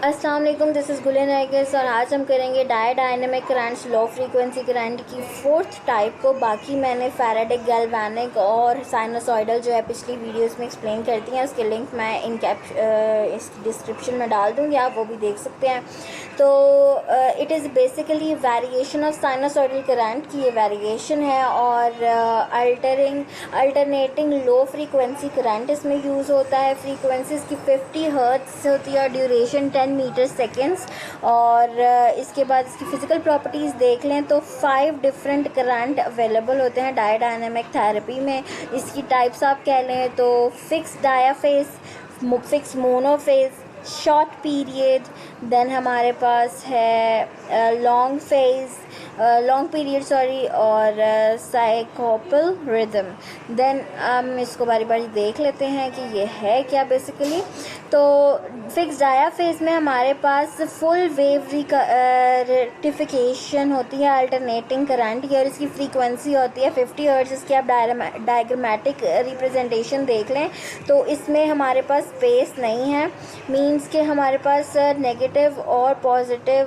अस्सलाम वालेकुम, this is गुलिन आइगर्स और आज हम करेंगे dynamic currents low frequency current की फोर्थ टाइप को। बाकी मैंने फैराडे, गैल्वेनिक और साइनोसॉइडल जो है पिछली वीडियोस में एक्सप्लेन करती हैं, उसके लिंक मैं इस डिस्क्रिप्शन में डाल दूँगी, आप वो भी देख सकते हैं। तो it is basically variation of sinusoidal current की ये वेरिएशन है और अल्टरनेटिंग लो फ्रीक्वेंसी करंट इसमें यूज़ होता है। फ्रीक्वेंसीज की 50 हर्ट्ज़ होती है और ड्यूरेशन 10 मीटर सेकेंड्स। और इसके बाद इसकी फ़िज़िकल प्रॉपर्टीज़ देख लें तो 5 डिफरेंट करंट अवेलेबल होते हैं डायनामिक थेरेपी में। इसकी टाइप्स आप कह लें तो fix diaphase, fix monophase, short period, then हमारे पास है लॉन्ग पीरियड और साइकोपल रिदम। देन हम इसको बारी बारी देख लेते हैं कि ये है क्या बेसिकली। तो फिक्स डायाफेज में हमारे पास फुल वेव रेक्टिफिकेशन होती है अल्टरनेटिंग करंट की और इसकी फ्रीक्वेंसी होती है 50 हर्ट्ज। इसकी आप डायग्रामेटिक रिप्रेजेंटेशन देख लें तो इसमें हमारे पास स्पेस नहीं है, मींस के हमारे पास नेगेटिव और पॉजिटिव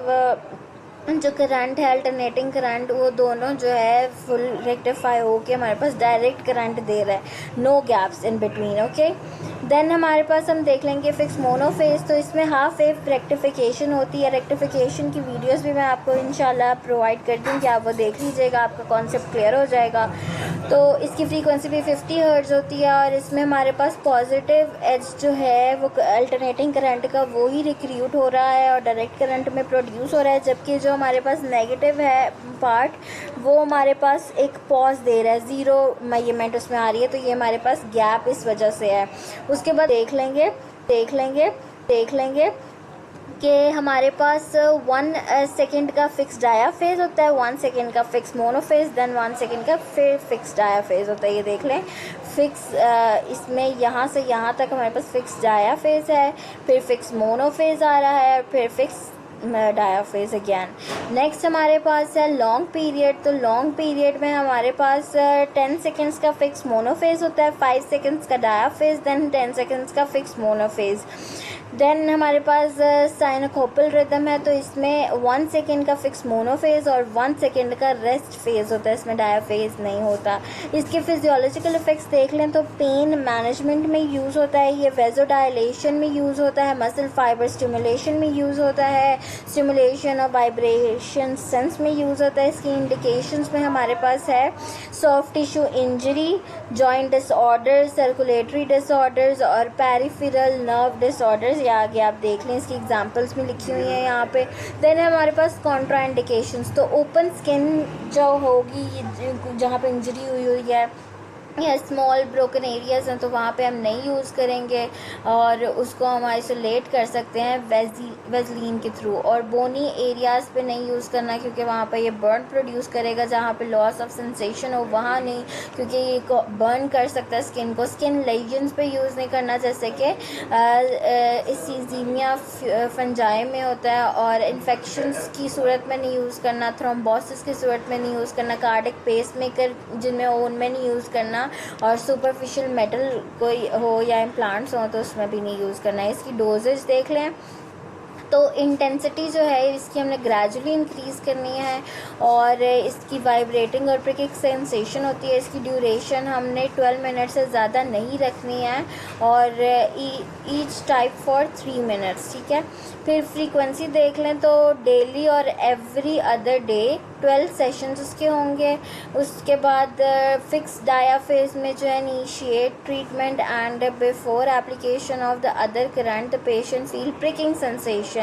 जो करंट है अल्टरनेटिंग करंट वो दोनों जो है फुल रेक्टिफाई होके हमारे पास डायरेक्ट करंट दे रहा है, no gaps in between. Okay, then हमारे पास हम देख लेंगे फिक्स मोनोफेज। तो इसमें हाफ वेव रेक्टिफिकेशन होती है। रेक्टिफिकेशन की वीडियोस भी मैं आपको इंशाल्लाह प्रोवाइड कर दूँगी, आप वो देख लीजिएगा, आपका कॉन्सेप्ट क्लियर हो जाएगा। तो इसकी फ्रीक्वेंसी भी 50 हर्ट्ज होती है और इसमें हमारे पास पॉजिटिव एज जो है वो अल्टरनेटिंग करंट का वो ही रिक्रूट हो रहा है और डायरेक्ट करंट में प्रोड्यूस हो रहा है, जबकि जो हमारे पास नेगेटिव है पार्ट वो हमारे पास एक पॉज दे रहा है, ज़ीरो मेजरमेंट उसमें आ रही है, तो ये हमारे पास गैप इस वजह से है। उसके बाद देख लेंगे कि हमारे पास 1 सेकेंड का फिक्स डायाफेज होता है, 1 सेकेंड का फिक्स मोनोफेज, देन 1 सेकेंड का फिर फिक्स डायाफेज होता है। ये देख लें फिक्स, इसमें यहाँ से यहाँ तक हमारे पास फिक्स डायाफेज है, फिर फिक्स मोनोफेज आ रहा है, फिर फिक्स डायाफेज अगैन। नेक्स्ट हमारे पास है लॉन्ग पीरियड। तो लॉन्ग पीरियड में हमारे पास 10 सेकेंड्स का फिक्स मोनोफेज होता है, 5 सेकेंड्स का डायाफेज, देन 10 सेकेंड्स का फिक्स मोनोफेज। देन हमारे पास साइनोकोपल रिदम है, तो इसमें 1 सेकेंड का फिक्स मोनोफेज और 1 सेकेंड का रेस्ट फेज होता है, इसमें डायाफेज नहीं होता। इसके फिजियोलॉजिकल इफेक्ट्स देख लें तो पेन मैनेजमेंट में यूज़ होता है, ये वेजोडाइलेशन में यूज़ होता है, मसल फाइबर स्टिमुलेशन में यूज़ होता है, स्टिमुलेशन और वाइब्रेशन सेंस में यूज़ होता है। इसकी इंडिकेशंस में हमारे पास है soft tissue injury, joint disorders, circulatory disorders और पेरिफेरल नर्व डिसऑर्डर्स। या आगे आप देख लें, इसकी एग्जांपल्स भी लिखी हुई हैं यहाँ पे। देन हमारे पास कॉन्ट्रा इंडिकेशंस, तो ओपन स्किन जो होगी जहाँ पे इंजरी हुई है या स्मॉल ब्रोकन एरियाज़ हैं तो वहाँ पे हम नहीं यूज़ करेंगे और उसको हम आइसोलेट कर सकते हैं वेजलीन के थ्रू। और बोनी एरियाज़ पे नहीं यूज़ करना क्योंकि वहाँ पे ये बर्न प्रोड्यूस करेगा, जहाँ पे लॉस ऑफ सेंसेशन हो वहाँ नहीं, क्योंकि ये बर्न कर सकता है स्किन को। स्किन लेजन्स पे यूज़ नहीं करना, जैसे कि सीज़ीमिया फंजाई में होता है, और इन्फेक्शंस की सूरत में नहीं यूज़ करना, थ्रोम्बोसिस की सूरत में नहीं यूज़ करना, कार्डिक पेस मेकर जिनमें हो उनमें नहीं यूज़ करना, और सुपरफिशियल मेटल कोई हो या इम्प्लांट्स हो तो उसमें भी नहीं यूज़ करना है। इसकी डोजेज देख लें तो इंटेंसिटी जो है इसकी हमने ग्रेजुअली इंक्रीज़ करनी है और इसकी वाइब्रेटिंग और प्रिकिंग सेंसेशन होती है। इसकी ड्यूरेशन हमने 12 मिनट से ज़्यादा नहीं रखनी है और ईच टाइप फॉर 3 मिनट्स, ठीक है। फिर फ्रीक्वेंसी देख लें तो डेली और एवरी अदर डे 12 सेशंस उसके होंगे। उसके बाद फिक्स डायाफेज में जो है initiate treatment and before application of the other current the patient feel pricking sensation.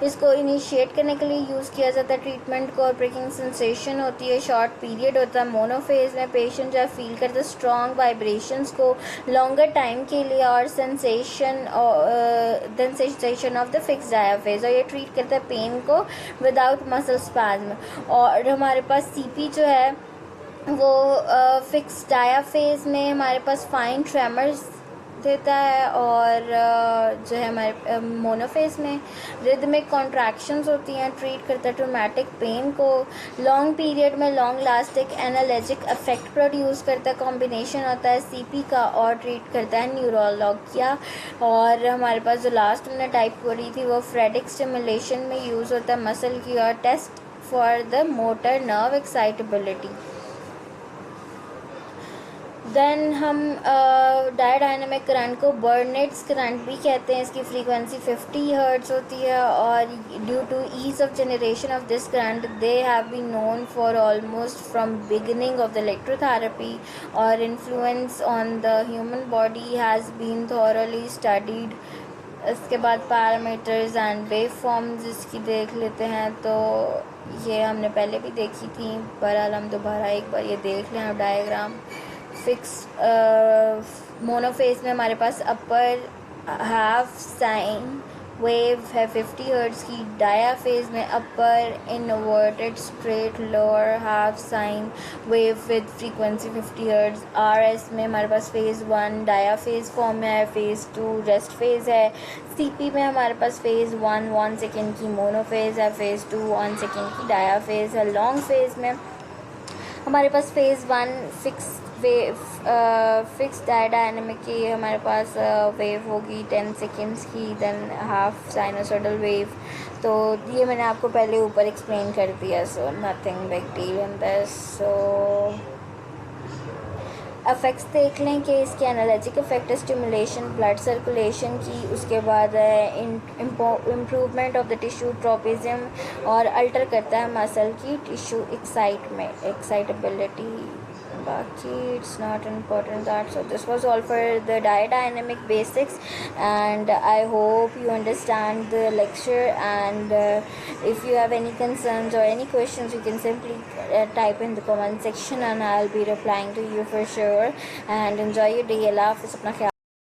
इसको इनिशिएट करने के लिए यूज़ किया जाता है ट्रीटमेंट को, और प्रिकिंग सेंसेशन होती है, शॉर्ट पीरियड होता है। मोनोफेज में पेशेंट जो है फील करता है स्ट्रॉन्ग वाइब्रेशंस को लॉन्गर टाइम के लिए और सेंसेशन ऑफ द फिक्स डायाफेज, और ये ट्रीट करता है पेन को विदाउट मसल स्पैज्म। और हमारे पास सीपी जो है वो फिक्स डायाफेज में हमारे पास फाइन ट्रेमर्स देता है, और जो है हमारे मोनोफेज में रिदमिक कॉन्ट्रैक्शंस होती हैं, ट्रीट करता है ट्रोमेटिक पेन को, लॉन्ग पीरियड में long lasting analgesic effect produce करता है, कॉम्बिनेशन होता है सीपी का, और ट्रीट करता है न्यूरोलॉजिया। और हमारे पास जो लास्ट हमने टाइप करी थी वो फ्रेडिक स्टिमुलेशन में यूज़ होता है मसल की, और test for the motor nerve excitability. Then हम डायनामिक करंट को बर्नेट्स करंट भी कहते हैं। इसकी फ्रीक्वेंसी 50 हर्ट्ज होती है, और due to ease of generation of this current they have been known for almost from beginning of the electrotherapy, और influence on the human body has been thoroughly studied. इसके बाद पैरामीटर्स एंड वेव फॉर्म्स इसकी देख लेते हैं। तो ये हमने पहले भी देखी थी, बहरहाल हम दोबारा एक बार ये देख लें डायग्राम। फिक्स मोनोफेज में हमारे पास अपर हाफ साइन वेव है 50 हर्ट्ज़ की, डाया फेज में upper inverted straight lower half sine wave with frequency 50 hertz. RS में हमारे पास फेज़ 1 डाया फेज फॉर्म में है, फेज़ 2 रेस्ट फेज़ है। सीपी में हमारे पास फेज़ 1 सेकेंड की मोनोफेज है, फेज़ 2 1 सेकेंड की डाया फेज है। लॉन्ग फेज में हमारे पास फेज़ 1 फिक्स डायनामिक की हमारे पास वेव होगी 10 सेकेंड्स की, देन हाफ साइनोसोडल वेव। तो ये मैंने आपको पहले ऊपर एक्सप्लेन कर दिया, so nothing big deal in this. So effects देख लें कि इसके analytic effect stimulation blood circulation की, उसके बाद improvement of the tissue tropism, और अल्टर करता है मसल की टिश्यू एक्साइटेबिलिटी। बाकी it's not important that. So this was all for the dynamic basics, and I hope you understand the lecture, and if you have any concerns or any questions you can simply type in the comment section and I'll be replying to you for sure. And enjoy your day. Allah Hafiz. अपना ख्याल